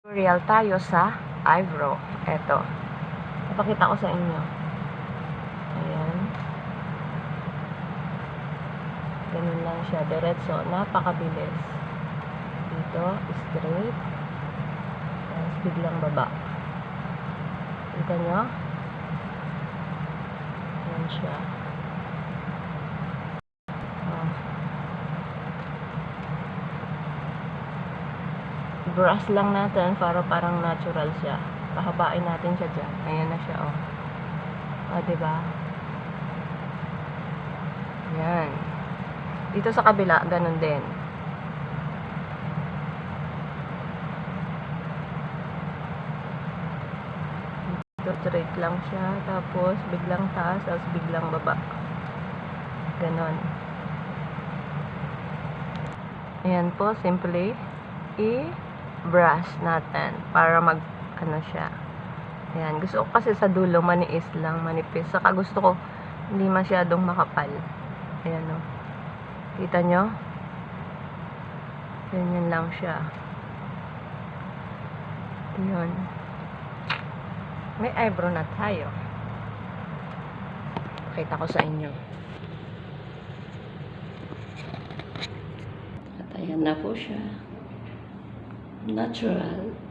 Tutorial tayo sa eyebrow. Eto. Ipakita ko sa inyo. Ayan. Ganun lang siya. Diretso. Napakabilis. Dito, straight. Tapos biglang baba. Kita nyo? Ayan siya. Brush lang natin para parang natural siya. Pahabain natin siya dyan. Ayan na siya, oh. O, diba? Ayan. Dito sa kabila, ganun din. Dito, straight lang siya. Tapos, biglang taas, tapos biglang baba. Ganon. Ayan po, simply i-brush natin para mag, ano siya. Ayan, gusto ko kasi sa dulo maniis lang, manipis. Saka gusto ko hindi masyadong makapal. Ayan, o. Kita nyo? Ganyan lang siya. Ayan. May eyebrow na tayo. Pakita ko sa inyo. At ayan na po siya. Natural.